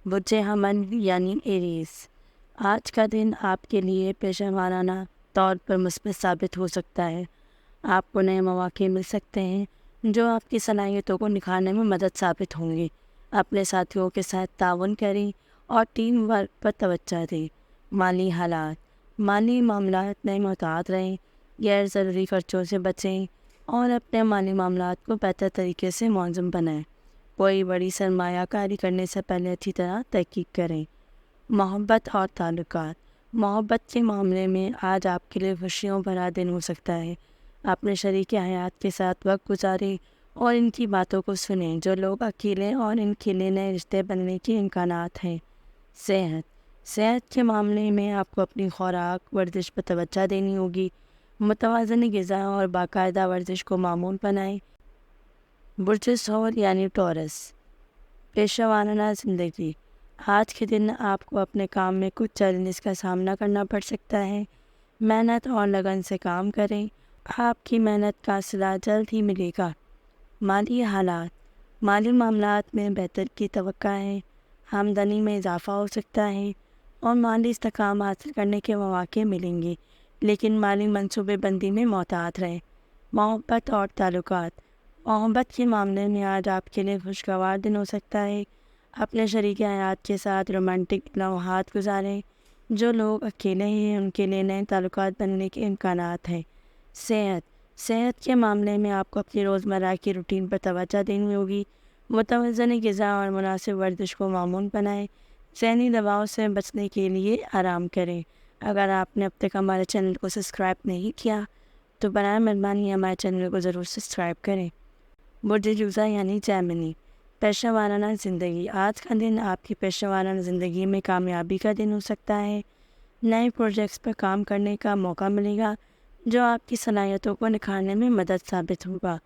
برج حمل یعنی ایریز، آج کا دن آپ کے لیے پیشہ ورانہ طور پر مثبت ثابت ہو سکتا ہے۔ آپ کو نئے مواقع مل سکتے ہیں جو آپ کی صلاحیتوں کو نکھارنے میں مدد ثابت ہوں گے۔ اپنے ساتھیوں کے ساتھ تعاون کریں اور ٹیم ورک پر توجہ دیں۔ مالی حالات، مالی معاملات میں محتاط رہیں، غیر ضروری خرچوں سے بچیں اور اپنے مالی معاملات کو بہتر طریقے سے منظم بنائیں۔ کوئی بڑی سرمایہ کاری کرنے سے پہلے اچھی طرح تحقیق کریں۔ محبت اور تعلقات، محبت کے معاملے میں آج آپ کے لیے خوشیوں بھرا دن ہو سکتا ہے۔ اپنے شریک حیات کے ساتھ وقت گزاریں اور ان کی باتوں کو سنیں۔ جو لوگ اکیلے اور ان کے لیے نئے رشتے بننے کے امکانات ہیں۔ صحت کے معاملے میں آپ کو اپنی خوراک ورزش پر توجہ دینی ہوگی۔ متوازن غذا اور باقاعدہ ورزش کو معمول بنائیں۔ برج ثور یعنی ٹورس، پیشہ ورانہ زندگی، آج کے دن آپ کو اپنے کام میں کچھ چیلنجز کا سامنا کرنا پڑ سکتا ہے۔ محنت اور لگن سے کام کریں، آپ کی محنت کا صلہ جلد ہی ملے گا۔ مالی حالات، مالی معاملات میں بہتر کی توقع ہے۔ آمدنی میں اضافہ ہو سکتا ہے اور مالی استحکام حاصل کرنے کے مواقع ملیں گے، لیکن مالی منصوبے بندی میں محتاط رہیں۔ محبت اور تعلقات، محبت کے معاملے میں آج آپ کے لیے خوشگوار دن ہو سکتا ہے۔ اپنے شریک حیات کے ساتھ رومانٹک لمحات گزاریں۔ جو لوگ اکیلے ہیں ان کے لیے نئے تعلقات بننے کے امکانات ہیں۔ صحت کے معاملے میں آپ کو اپنی روزمرہ کی روٹین پر توجہ دینی ہوگی۔ متوازن غذا اور مناسب ورزش کو معمول بنائیں۔ ذہنی دباؤ سے بچنے کے لیے آرام کریں۔ اگر آپ نے اب تک ہمارے چینل کو سبسکرائب نہیں کیا تو برائے مہربانی ہمارے چینل کو ضرور سبسکرائب کریں۔ برج جوزہ یعنی جیمنی، پیشہ ورانہ زندگی، آج کا دن آپ کی پیشہ ورانہ زندگی میں کامیابی کا دن ہو سکتا ہے۔ نئے پروجیکٹس پر کام کرنے کا موقع ملے گا جو آپ کی صلاحیتوں کو نکھارنے میں مدد ثابت ہوگا۔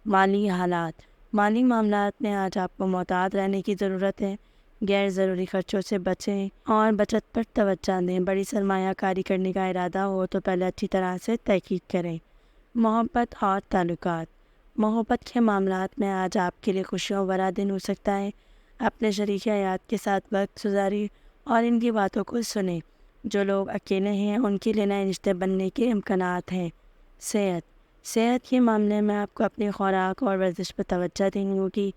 مالی حالات، مالی معاملات میں آج آپ کو محتاط رہنے کی ضرورت ہے۔ غیر ضروری خرچوں سے بچیں اور بچت پر توجہ دیں۔ بڑی سرمایہ کاری کرنے کا ارادہ ہو تو پہلے اچھی طرح سے تحقیق کریں۔ محبت اور تعلقات، محبت کے معاملات میں آج آپ کے لیے خوشیوں بھرا دن ہو سکتا ہے۔ اپنے شریک حیات کے ساتھ وقت گزاریں اور ان کی باتوں کو سنیں۔ جو لوگ اکیلے ہیں ان کے لیے نئے رشتے بننے کے امکانات ہیں۔ صحت کے معاملے میں آپ کو اپنی خوراک اور ورزش پر توجہ دینی ہوگی۔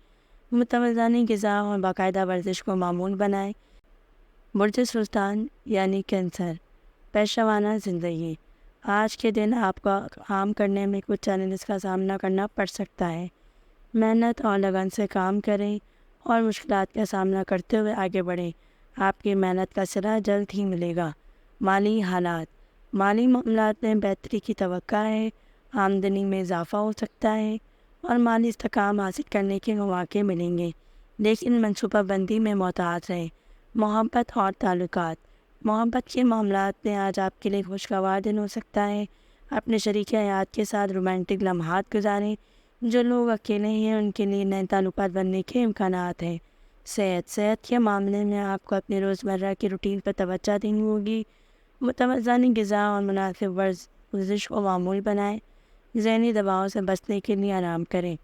متوازن غذا اور باقاعدہ ورزش کو معمول بنائیں۔ برج سلطان یعنی کینسر، پیشہ ورانہ زندگی، آج کے دن آپ کو کام کرنے میں کچھ چیلنجز کا سامنا کرنا پڑ سکتا ہے۔ محنت اور لگن سے کام کریں اور مشکلات کا سامنا کرتے ہوئے آگے بڑھیں۔ آپ کی محنت کا صلہ جلد ہی ملے گا۔ مالی حالات، مالی معاملات میں بہتری کی توقع ہے۔ آمدنی میں اضافہ ہو سکتا ہے اور مالی استحکام حاصل کرنے کے مواقع ملیں گے، لیکن منصوبہ بندی میں محتاط رہیں۔ محبت اور تعلقات، محبت کے معاملات میں آج آپ کے لیے خوشگوار دن ہو سکتا ہے۔ اپنے شریک حیات کے ساتھ رومانٹک لمحات گزاریں۔ جو لوگ اکیلے ہیں ان کے لیے نئے تعلقات بننے کے امکانات ہیں۔ صحت کے معاملے میں آپ کو اپنی روزمرہ کی روٹین پر توجہ دینی ہوگی۔ متوازن غذا اور مناسب ورزش کو معمول بنائیں۔ ذہنی دباؤ سے بچنے کے لیے آرام کریں۔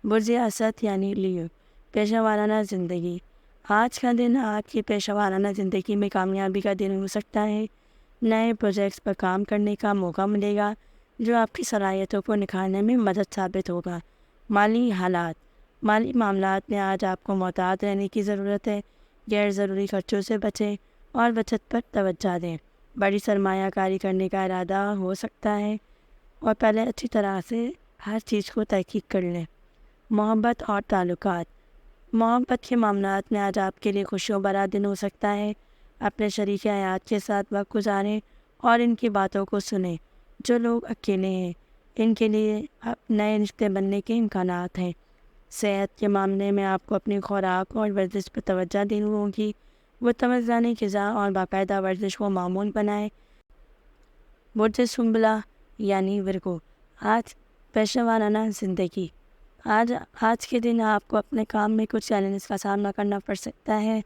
برج اسد یعنی لیو، پیشہ ورانہ زندگی، آج کا دن آپ کی پیشہ ورانہ زندگی میں کامیابی کا دن ہو سکتا ہے۔ نئے پروجیکٹس پر کام کرنے کا موقع ملے گا جو آپ کی صلاحیتوں کو نکھارنے میں مدد ثابت ہوگا۔ مالی حالات، مالی معاملات میں آج آپ کو محتاط رہنے کی ضرورت ہے۔ غیر ضروری خرچوں سے بچیں اور بچت پر توجہ دیں۔ بڑی سرمایہ کاری کرنے کا ارادہ ہو سکتا ہے اور پہلے اچھی طرح سے ہر چیز کو تحقیق کر لیں۔ محبت اور تعلقات، محبت کے معاملات میں آج آپ کے لیے خوشیوں بھرا دن ہو سکتا ہے۔ اپنے شریک حیات کے ساتھ وقت گزاریں اور ان کی باتوں کو سنیں۔ جو لوگ اکیلے ہیں ان کے لیے نئے رشتے بننے کے امکانات ہیں۔ صحت کے معاملے میں آپ کو اپنی خوراک اور ورزش پر توجہ دینی ہوگی۔ متوازن غذا اور باقاعدہ ورزش کو معمول بنائیں۔ برج سنبلہ یعنی ورگو، آج پیشہ ورانہ زندگی، آج کے دن آپ کو اپنے کام میں کچھ چیلنجز کا سامنا کرنا پڑ سکتا ہے۔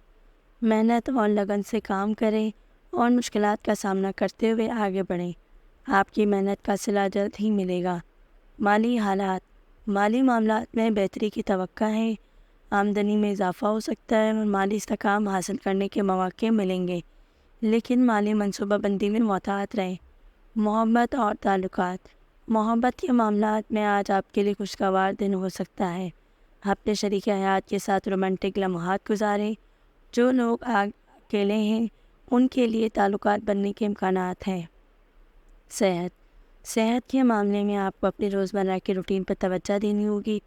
محنت اور لگن سے کام کریں اور مشکلات کا سامنا کرتے ہوئے آگے بڑھیں۔ آپ کی محنت کا صلہ جلد ہی ملے گا۔ مالی حالات، مالی معاملات میں بہتری کی توقع ہے۔ آمدنی میں اضافہ ہو سکتا ہے اور مالی استحکام حاصل کرنے کے مواقع ملیں گے، لیکن مالی منصوبہ بندی میں محتاط رہیں۔ محبت اور تعلقات۔ محبت کے معاملات میں آج آپ کے لیے خوشگوار دن ہو سکتا ہے۔ اپنے شریک حیات کے ساتھ رومانٹک لمحات گزاریں۔ جو لوگ اکیلے ہیں ان کے لیے تعلقات بننے کے امکانات ہیں۔ صحت کے معاملے میں آپ کو اپنی روزمرہ کی روٹین پر توجہ دینی ہوگی۔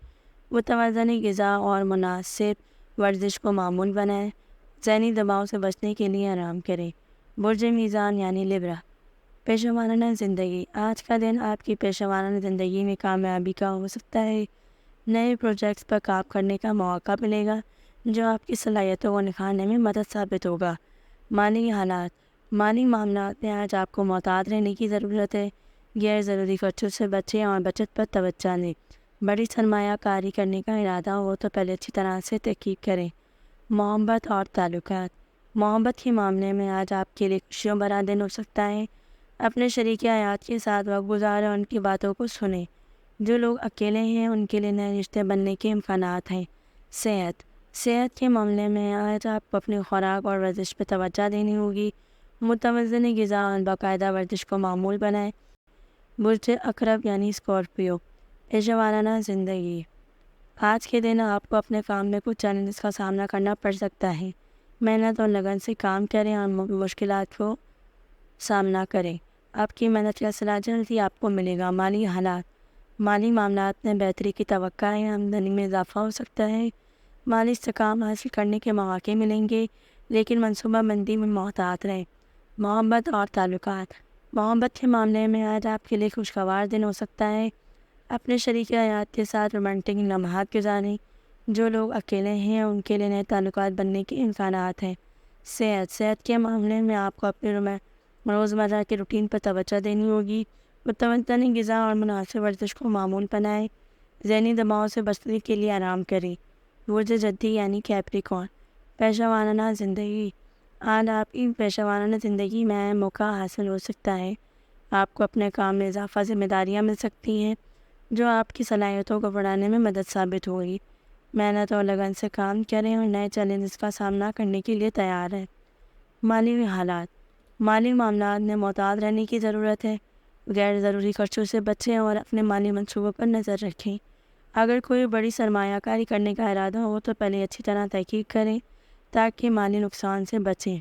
متوازن غذا اور مناسب ورزش کو معمول بنائیں۔ ذہنی دباؤ سے بچنے کے لیے آرام کریں۔ برج میزان یعنی لیبرا۔ پیشہ ورانہ زندگی۔ آج کا دن آپ کی پیشہ ورانہ زندگی میں کامیابی کا ہو سکتا ہے۔ نئے پروجیکٹس پر کام کرنے کا موقع ملے گا جو آپ کی صلاحیتوں کو نکھارنے میں مدد ثابت ہوگا۔ مالی حالات۔ مالی معاملات میں آج آپ کو محتاط رہنے کی ضرورت ہے۔ غیر ضروری خرچوں سے بچیں اور بچت پر توجہ دیں۔ بڑی سرمایہ کاری کرنے کا ارادہ ہو تو پہلے اچھی طرح سے تحقیق کریں۔ محبت اور تعلقات۔ محبت کے معاملے میں آج آپ کے لیے خوشیوں بھرا دن ہو سکتا ہے۔ اپنے شریک حیات کے ساتھ وقت گزاریں اور ان کی باتوں کو سنیں۔ جو لوگ اکیلے ہیں ان کے لیے نئے رشتے بننے کے امکانات ہیں۔ صحت کے معاملے میں آج آپ کو اپنی خوراک اور ورزش پہ توجہ دینی ہوگی۔ متوازن غذا اور باقاعدہ ورزش کو معمول بنائیں۔ برج عقرب یعنی اسکارپیو۔ پیشہ ورانہ زندگی۔ آج کے دن آپ کو اپنے کام میں کچھ چیلنجز کا سامنا کرنا پڑ سکتا ہے۔ محنت اور لگن سے کام کریں اور مشکلات کو سامنا کریں۔ آپ کی محنت کا صلاح جلدی آپ کو ملے گا۔ مالی حالات۔ مالی معاملات میں بہتری کی توقع ہے۔ آمدنی میں اضافہ ہو سکتا ہے۔ مالی استحکام حاصل کرنے کے مواقع ملیں گے، لیکن منصوبہ بندی میں محتاط رہیں۔ محبت اور تعلقات۔ محبت کے معاملے میں آج آپ کے لیے خوشگوار دن ہو سکتا ہے۔ اپنے شریک حیات کے ساتھ رومانٹک لمحات گزاریں۔ جو لوگ اکیلے ہیں ان کے لیے نئے تعلقات بننے کے امکانات ہیں۔ صحت کے معاملے میں آپ کو اپنی روزمرہ کی روٹین پر توجہ دینی ہوگی۔ متوازن غذا اور مناسب ورزش کو معمول بنائیں۔ ذہنی دباؤ سے بچنے کے لیے آرام کریں۔ برج جدی یعنی کیپریکارن۔ پیشہ ورانہ زندگی۔ آج آپ کی پیشہ ورانہ زندگی میں اہم موقع حاصل ہو سکتا ہے۔ آپ کو اپنے کام میں اضافہ ذمہ داریاں مل سکتی ہیں جو آپ کی صلاحیتوں کو بڑھانے میں مدد ثابت ہوگی۔ محنت اور لگن سے کام کریں اور نئے چیلنجز کا سامنا کرنے کے لیے تیار ہیں۔ مالی حالات۔ مالی معاملات میں محتاط رہنے کی ضرورت ہے۔ غیر ضروری خرچوں سے بچیں اور اپنے مالی منصوبوں پر نظر رکھیں۔ اگر کوئی بڑی سرمایہ کاری کرنے کا ارادہ ہو تو پہلے اچھی طرح تحقیق کریں تاکہ مالی نقصان سے بچیں۔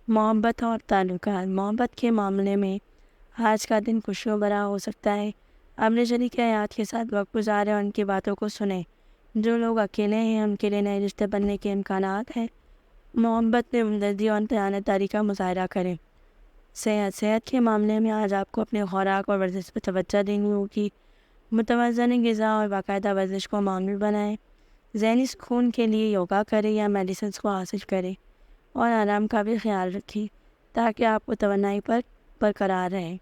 محبت اور تعلقات۔ محبت کے معاملے میں آج کا دن خوشیوں بھرا ہو سکتا ہے۔ اپنے شریک حیات کے ساتھ وقت گزاریں اور ان کی باتوں کو سنیں۔ جو لوگ اکیلے ہیں ان کے لیے نئے رشتے بننے کے امکانات ہیں۔ محبت میں ہمدردی اور دیانتداری کا مظاہرہ کریں۔ صحت کے معاملے میں آج آپ کو اپنے خوراک اور ورزش پر توجہ دینی ہوگی۔ متوازن غذا اور باقاعدہ ورزش کو معمول بنائیں۔ ذہنی سکون کے لیے یوگا کریں یا میڈیسنز کو حاصل کریں اور آرام کا بھی خیال رکھیں تاکہ آپ کو توانائی پر برقرار رہیں۔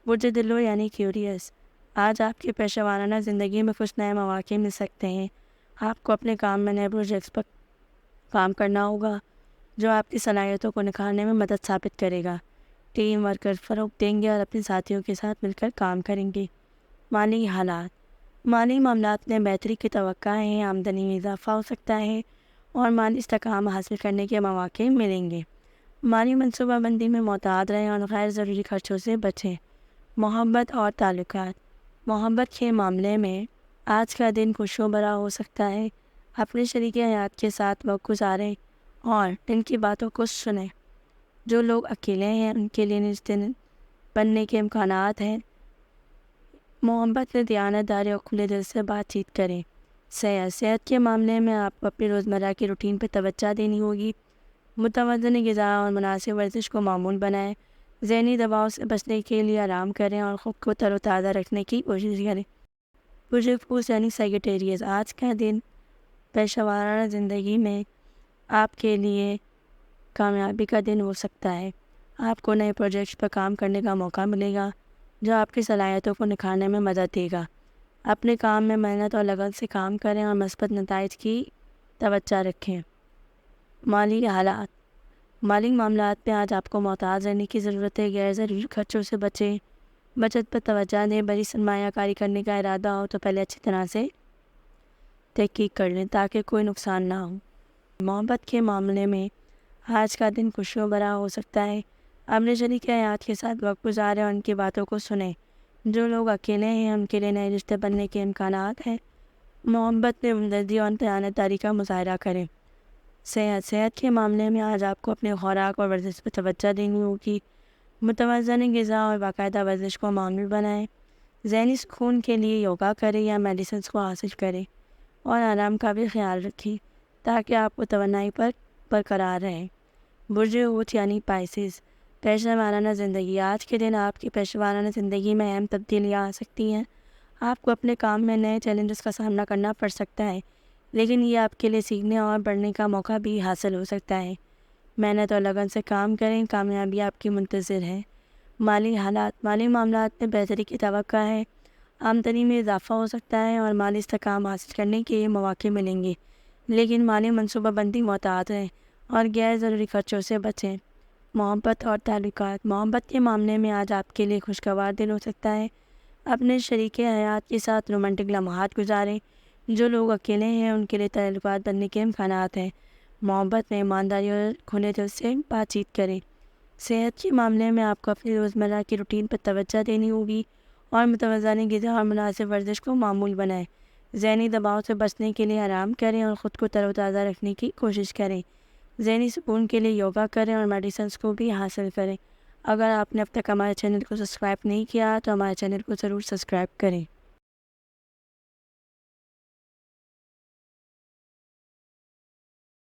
برج دلو یعنی کیوریس۔ آج آپ کی پیشہ ورانہ زندگی میں کچھ نئے مواقع مل سکتے ہیں۔ آپ کو اپنے کام میں نئے پروجیکٹس پر کام کرنا ہوگا جو آپ کی صلاحیتوں کو نکھارنے میں مدد ثابت کرے گا۔ ٹیم ورکر فروغ دیں گے اور اپنے ساتھیوں کے ساتھ مل کر کام کریں گے۔ مالی حالات۔ مالی معاملات میں بہتری کی توقع ہے۔ آمدنی میں اضافہ ہو سکتا ہے اور مالی استحکام حاصل کرنے کے مواقع ملیں گے۔ مالی منصوبہ بندی میں محتاط رہیں اور غیر ضروری خرچوں سے بچیں۔ محبت اور تعلقات۔ محبت کے معاملے میں آج کا دن خوشیوں بھرا ہو سکتا ہے۔ اپنے شریک حیات کے ساتھ وقت گزاریں اور ان کی باتوں کو سنیں۔ جو لوگ اکیلے ہیں ان کے لیے رشتے بننے کے امکانات ہیں۔ محبت میں دیانتداری اور کھلے دل سے بات چیت کریں۔ صحت کے معاملے میں آپ کو اپنی روزمرہ کی روٹین پر توجہ دینی ہوگی۔ متوازن غذا اور مناسب ورزش کو معمول بنائیں۔ ذہنی دباؤ سے بچنے کے لیے آرام کریں اور خود کو تر و تازہ رکھنے کی کوشش کریں۔ برج پھوس یعنی سیگیٹیریس۔ آج کا دن پیشہ ورانہ زندگی میں آپ کے لیے کامیابی کا دن ہو سکتا ہے۔ آپ کو نئے پروجیکٹس پر کام کرنے کا موقع ملے گا جو آپ کی صلاحیتوں کو نکھارنے میں مدد دے گا۔ اپنے کام میں محنت اور لگن سے کام کریں اور مثبت نتائج کی توجہ رکھیں۔ مالی حالات۔ مالی معاملات میں آج آپ کو محتاط رہنے کی ضرورت ہے۔ غیر ضروری خرچوں سے بچیں۔ بچت پر توجہ دیں۔ بڑی سرمایہ کاری کرنے کا ارادہ ہو تو پہلے اچھی طرح سے تحقیق کر لیں تاکہ کوئی نقصان نہ ہو۔ محبت کے معاملے میں آج کا دن خوشیوں بھرا ہو سکتا ہے۔ اپنے شریک حیات کے ساتھ وقت گزاریں اور ان کی باتوں کو سنیں۔ جو لوگ اکیلے ہیں ان کے لیے نئے رشتے بننے کے امکانات ہیں۔ محبت میں ہمدردی اور دیانتداری کا مظاہرہ کریں۔ صحت کے معاملے میں آج آپ کو اپنے خوراک اور ورزش پر توجہ دینی ہوگی۔ متوازن غذا اور باقاعدہ ورزش کو معمول بنائیں۔ ذہنی سکون کے لیے یوگا کریں یا میڈیسنس کو حاصل کریں، اور آرام کا بھی خیال رکھیں تاکہ آپ کو توانائی پر برقرار رہیں۔ برج حوت یعنی پائسز، پیشہ ورانہ زندگی۔ آج کے دن آپ کی پیشہ ورانہ زندگی میں اہم تبدیلیاں آ سکتی ہیں۔ آپ کو اپنے کام میں نئے چیلنجز کا سامنا کرنا پڑ سکتا ہے، لیکن یہ آپ کے لیے سیکھنے اور بڑھنے کا موقع بھی حاصل ہو سکتا ہے۔ محنت اور لگن سے کام کریں، کامیابی آپ کی منتظر ہے۔ مالی حالات، مالی معاملات میں بہتری کی توقع ہے۔ آمدنی میں اضافہ ہو سکتا ہے اور مالی استحکام حاصل کرنے کے مواقع ملیں گے، لیکن مالی منصوبہ بندی محتاط رہیں اور غیر ضروری خرچوں سے بچیں۔ محبت اور تعلقات، محبت کے معاملے میں آج آپ کے لیے خوشگوار دن ہو سکتا ہے۔ اپنے شریک حیات کے ساتھ رومانٹک لمحات گزاریں۔ جو لوگ اکیلے ہیں ان کے لیے تعلقات بننے کے امکانات ہیں۔ محبت میں ایمانداری اور کھلے دل سے بات چیت کریں۔ صحت کے معاملے میں آپ کو اپنی روزمرہ کی روٹین پر توجہ دینی ہوگی اور متوازن غذا اور مناسب ورزش کو معمول بنائیں۔ ذہنی دباؤ سے بچنے کے لیے آرام کریں اور خود کو تر و تازہ رکھنے کی کوشش کریں۔ ذہنی سکون کے لیے یوگا کریں اور میڈیسنس کو بھی حاصل کریں۔ اگر آپ نے اب تک ہمارے چینل کو سبسکرائب نہیں کیا تو ہمارے چینل کو ضرور سبسکرائب کریں۔